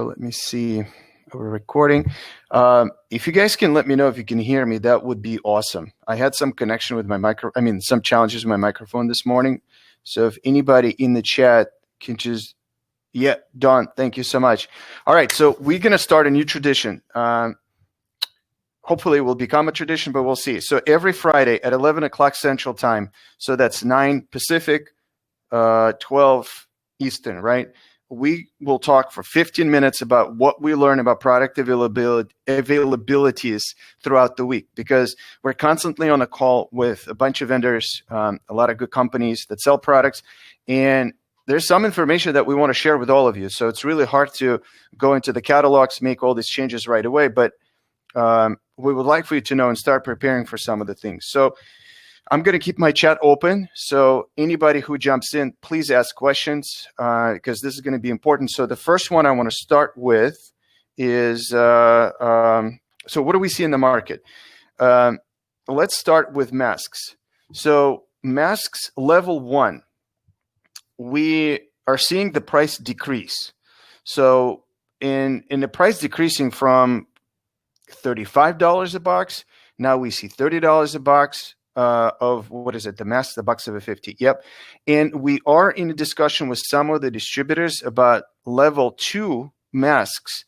Let me see. We're recording. If you guys can let me know if you can hear me, that would be awesome. I had some connection with my some challenges with my microphone this morning. So if anybody in the chat can just, yeah, Don, thank you so much. All right, so we're going to start a new tradition. Hopefully it will become a tradition, but we'll see. So every Friday at 11 o'clock Central Time, so that's 9 Pacific, 12 Eastern, right? We will talk for 15 minutes about what we learn about product availabilities throughout the week, because we're constantly on a call with a bunch of vendors, a lot of good companies that sell products, and there's some information that we want to share with all of you. So it's really hard to go into the catalogs, make all these changes right away, but we would like for you to know and start preparing for some of the things. So I'm going to keep my chat open. So anybody who jumps in, please ask questions because this is going to be important. So the first one I want to start with is, so what do we see in the market? Let's start with masks. So masks level 1, we are seeing the price decrease. So in the price decreasing from $35 a box, now we see $30 a box. Of what is it? The mask, the box of a 50. Yep. And we are in a discussion with some of the distributors about level 2 masks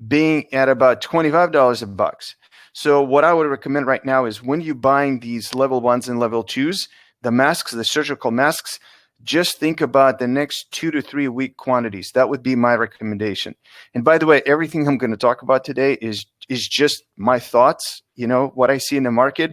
being at about $25 a box. So what I would recommend right now is when you're buying these level 1s and level 2s, the masks, the surgical masks, just think about the next 2 to 3 week quantities. That would be my recommendation. And by the way, everything I'm going to talk about today is just my thoughts, what I see in the market.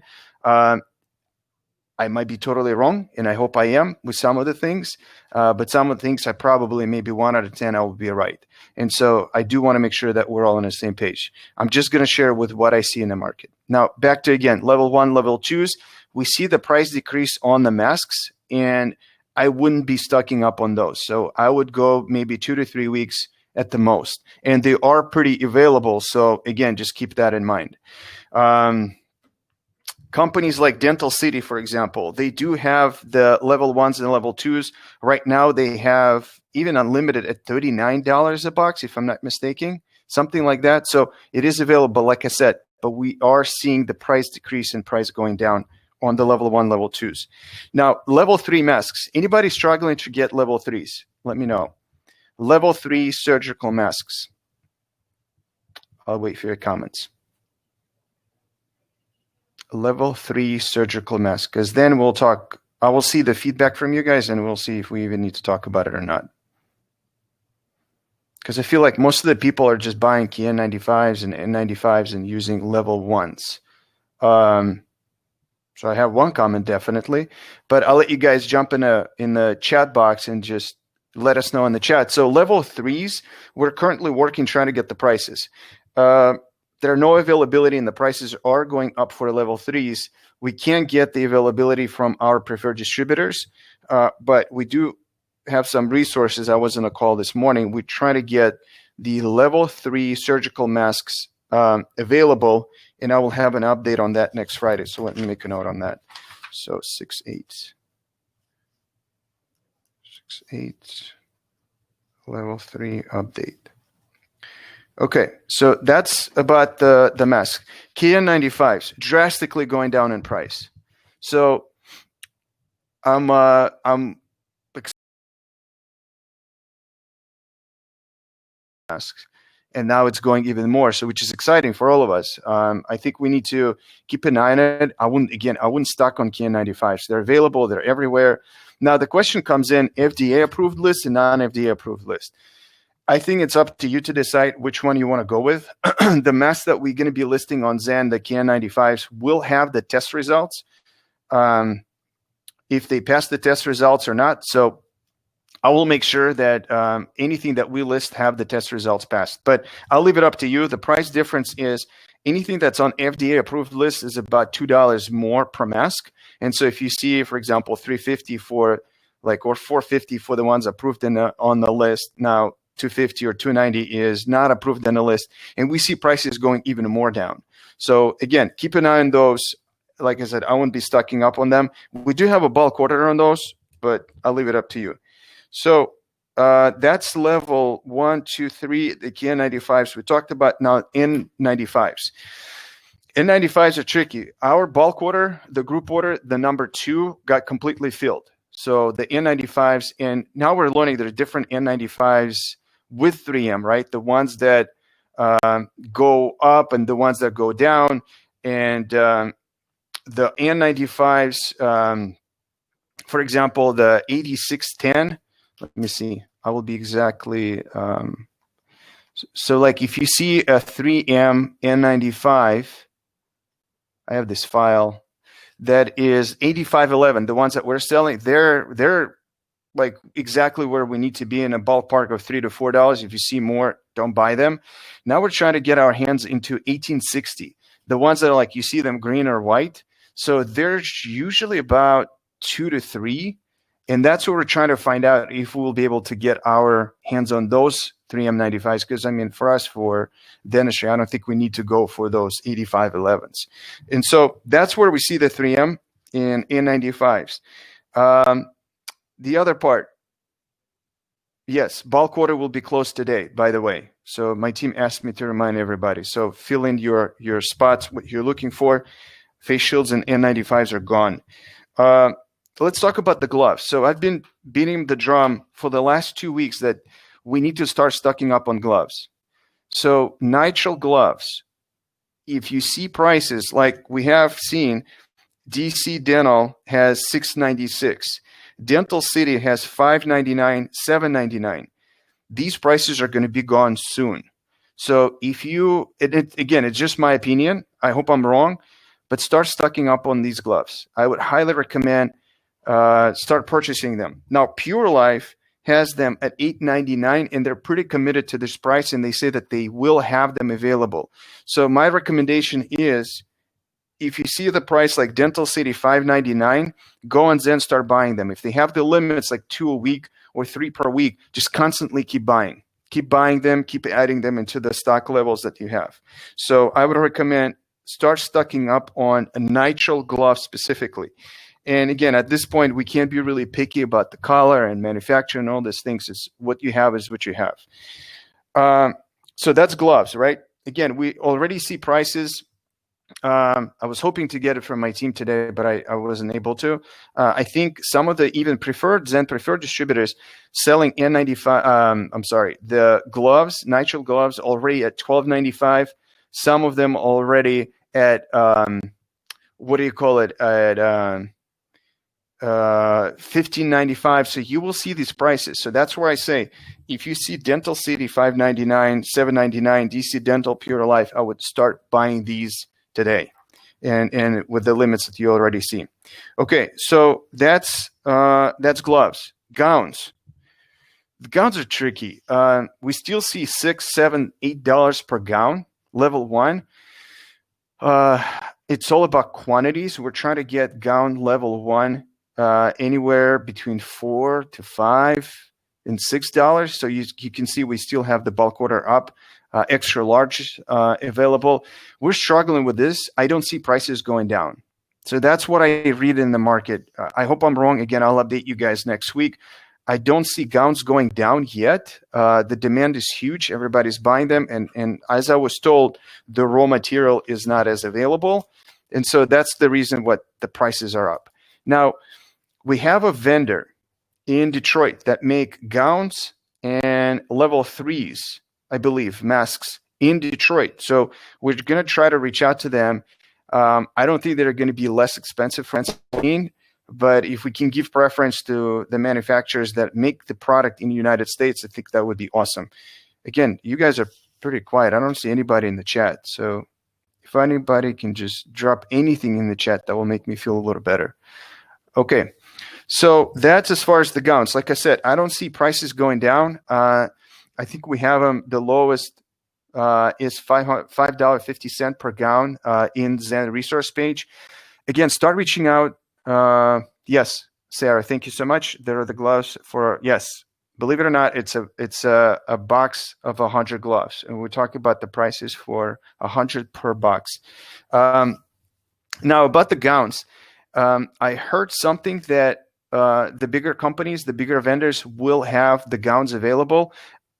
I might be totally wrong, and I hope I am with some of the things, but some of the things I probably maybe 1 out of 10 I will be right. And so I do want to make sure that we're all on the same page. I'm just going to share with what I see in the market. Now, back to, again, level 1, level 2s, we see the price decrease on the masks, and I wouldn't be stocking up on those. So I would go maybe 2 to 3 weeks at the most. And they are pretty available, so again, just keep that in mind. Companies like Dental City, for example, they do have the level 1s and level 2s. Right now, they have even unlimited at $39 a box, if I'm not mistaken, something like that. So it is available, like I said, but we are seeing the price decrease and price going down on the level 1, level 2s. Now, level 3 masks. Anybody struggling to get level 3s? Let me know. Level 3 surgical masks. I'll wait for your comments. Level 3 surgical mask, because then we'll talk. I will see the feedback from you guys, and we'll see if we even need to talk about it or not. Because I feel like most of the people are just buying KN95s and N95s and using level 1s. So I have one comment definitely, but I'll let you guys jump in the chat box and just let us know in the chat. So level 3s, we're currently working trying to get the prices. There are no availability and the prices are going up for level 3s. We can't get the availability from our preferred distributors, but we do have some resources. I was on a call this morning. We try to get the level 3 surgical masks available, and I will have an update on that next Friday. So let me make a note on that. So 6.8 level 3 update. Okay, so that's about the mask. KN95s drastically going down in price. So I'm masks, and now it's going even more. So which is exciting for all of us. I think we need to keep an eye on it. I wouldn't stock on KN95s. They're available. They're everywhere. Now the question comes in: FDA approved list and non-FDA approved list. I think it's up to you to decide which one you want to go with. The masks that we're going to be listing on Zen, the KN95s, will have the test results, if they pass the test results or not. So I will make sure that anything that we list have the test results passed. But I'll leave it up to you. The price difference is anything that's on FDA approved list is about $2 more per mask. And so if you see, for example, $350 or $450 for the ones approved on the list, now $250 or $290 is not approved on the list, and we see prices going even more down. So again, keep an eye on those. Like I said, I wouldn't be stocking up on them. We do have a bulk order on those, but I'll leave it up to you. So that's level 1, 2, 3, the N95s. We talked about now N95s. N95s are tricky. Our bulk order, the group order, the number 2 got completely filled. So the N95s, and now we're learning there are different N95s with 3M, right? The ones that go up and the ones that go down. And the N95s, for example, the 8610, let me see, I will be exactly, so like if you see a 3M N95, I have this file that is 8511. The ones that we're selling, they're like exactly where we need to be in a ballpark of $3 to $4. If you see more, don't buy them. Now we're trying to get our hands into 1860. The ones that are like you see them green or white. So they're usually about 2 to 3. And that's what we're trying to find out if we'll be able to get our hands on those 3M95s. Because, I mean, for us, for dentistry, I don't think we need to go for those 8511s. And so that's where we see the 3M in N95s. The other part, yes, bulk order will be closed today, by the way. So my team asked me to remind everybody. So fill in your spots, what you're looking for. Face shields and N95s are gone. Let's talk about the gloves. So I've been beating the drum for the last 2 weeks that we need to start stocking up on gloves. So nitrile gloves, if you see prices like we have seen, DC Dental has $696. Dental City has $599, $799. These prices are going to be gone soon. So if you, again, it's just my opinion. I hope I'm wrong, but start stocking up on these gloves. I would highly recommend start purchasing them. Now, Pure Life has them at $899, and they're pretty committed to this price, and they say that they will have them available. So my recommendation is, if you see the price like Dental City $599, go on Zen, start buying them. If they have the limits like 2 a week or 3 per week, just constantly keep buying. Keep buying them, keep adding them into the stock levels that you have. So I would recommend start stocking up on a nitrile glove specifically. And again, at this point, we can't be really picky about the color and manufacturer and all these things. It's what you have is what you have. So that's gloves, right? Again, we already see prices. I was hoping to get it from my team today, but I wasn't able to. I think some of the even Zen preferred distributors selling N95, the gloves, nitrile gloves already at $12.95. Some of them already at, what do you call it, at $15.95. So you will see these prices. So that's where I say, if you see Dental City $599, $799, DC Dental Pure Life, I would start buying these today, and with the limits that you already see. Okay, so that's gloves. Gowns. The gowns are tricky. We still see $6, $7, $8 per gown. Level 1. It's all about quantities. We're trying to get gown level 1 anywhere between $4 to $5 and $6. So you can see we still have the bulk order up, extra large available. We're struggling with this. I don't see prices going down. So that's what I read in the market. I hope I'm wrong. Again, I'll update you guys next week. I don't see gowns going down yet. The demand is huge. Everybody's buying them. And as I was told, the raw material is not as available. And so that's the reason what the prices are up. Now, we have a vendor in Detroit that make gowns and level 3s, I believe, masks in Detroit. So we're going to try to reach out to them. I don't think they're going to be less expensive, Francine, but if we can give preference to the manufacturers that make the product in the United States, I think that would be awesome. Again, you guys are pretty quiet. I don't see anybody in the chat. So if anybody can just drop anything in the chat, that will make me feel a little better. Okay. So that's as far as the gowns. Like I said, I don't see prices going down. I think we have them. The lowest is $5.50 per gown in Zen resource page. Again, start reaching out. Yes, Sarah, thank you so much. There are the gloves for, yes, believe it or not, it's a box of 100 gloves. And we're talking about the prices for 100 per box. Now about the gowns, I heard something that the bigger companies, the bigger vendors will have the gowns available.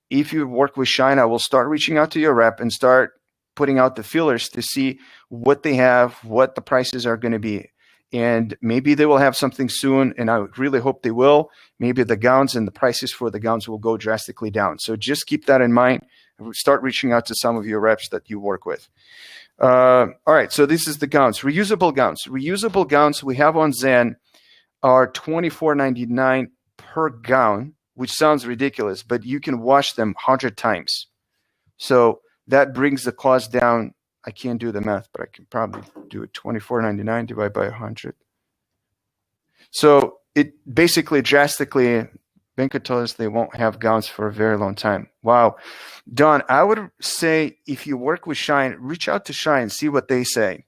If you work with Shine, I will start reaching out to your rep and start putting out the feelers to see what they have, what the prices are going to be. And maybe they will have something soon, and I really hope they will. Maybe the gowns and the prices for the gowns will go drastically down. So just keep that in mind. Start reaching out to some of your reps that you work with. All right, so this is the gowns. Reusable gowns. Reusable gowns we have on Zen are $24.99 per gown, which sounds ridiculous, but you can wash them 100 times. So that brings the cost down. I can't do the math, but I can probably do it. $24.99 divided by 100. So it basically drastically, Venkat told us they won't have gowns for a very long time. Wow. Don, I would say if you work with Shine, reach out to Shine, see what they say.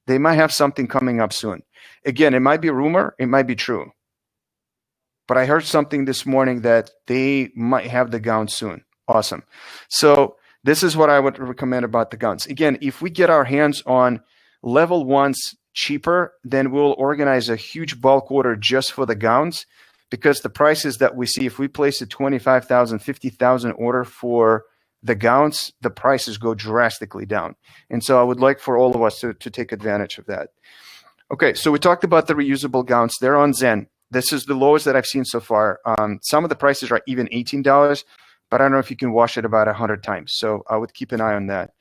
They might have something coming up soon. Again, it might be a rumor, it might be true. But I heard something this morning that they might have the gown soon. Awesome. So this is what I would recommend about the gowns. Again, if we get our hands on level ones cheaper, then we'll organize a huge bulk order just for the gowns, because the prices that we see, if we place a 25,000, 50,000 order for the gowns, the prices go drastically down. And so I would like for all of us to take advantage of that. Okay, so we talked about the reusable gowns. They're on Zen. This is the lowest that I've seen so far. Some of the prices are even $18. But I don't know if you can wash it about 100 times. So I would keep an eye on that.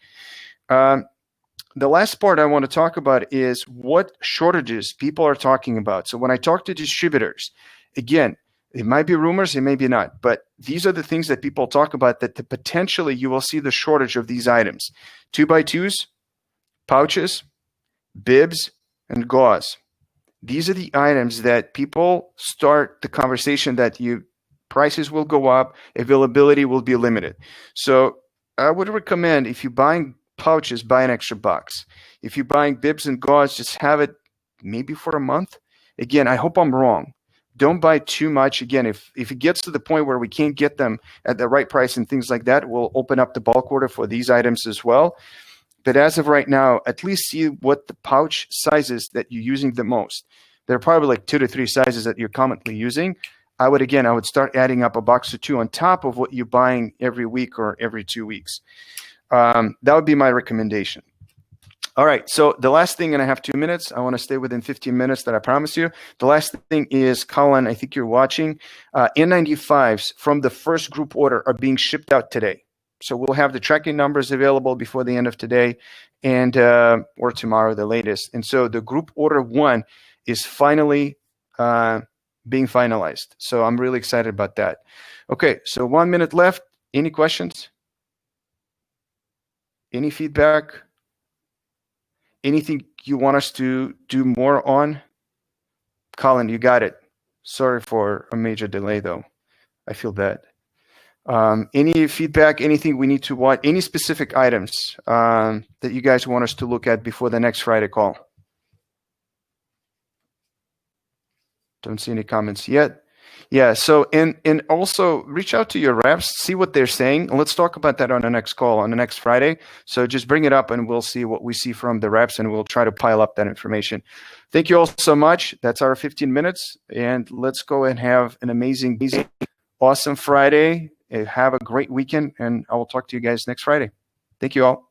The last part I want to talk about is what shortages people are talking about. So when I talk to distributors, again, it might be rumors, it may be not, but these are the things that people talk about that potentially you will see the shortage of these items. 2x2s, pouches, bibs, and gauze. These are the items that people start the conversation that prices will go up, availability will be limited. So I would recommend, if you're buying pouches, buy an extra box. If you're buying bibs and gauze, just have it maybe for a month. Again, I hope I'm wrong. Don't buy too much. Again, if it gets to the point where we can't get them at the right price and things like that, we'll open up the bulk order for these items as well. But as of right now, at least see what the pouch sizes that you're using the most. There are probably like 2 to 3 sizes that you're commonly using. I would start adding up a box or two on top of what you're buying every week or every 2 weeks. That would be my recommendation. All right, so the last thing, and I have 2 minutes. I want to stay within 15 minutes that I promised you. The last thing is, Colin, I think you're watching. N95s from the first group order are being shipped out today. So we'll have the tracking numbers available before the end of today and or tomorrow, the latest. And so the group order 1 is finally being finalized. So I'm really excited about that. Okay, so 1 minute left. Any questions? Any feedback? Anything you want us to do more on? Colin, you got it. Sorry for a major delay, though. I feel bad. Any feedback, anything we need to watch, any specific items that you guys want us to look at before the next Friday call? Don't see any comments yet. Yeah, so and also reach out to your reps, see what they're saying. And let's talk about that on the next call, on the next Friday. So just bring it up and we'll see what we see from the reps and we'll try to pile up that information. Thank you all so much. That's our 15 minutes. And let's go and have an amazing, awesome Friday. Have a great weekend and I will talk to you guys next Friday. Thank you all.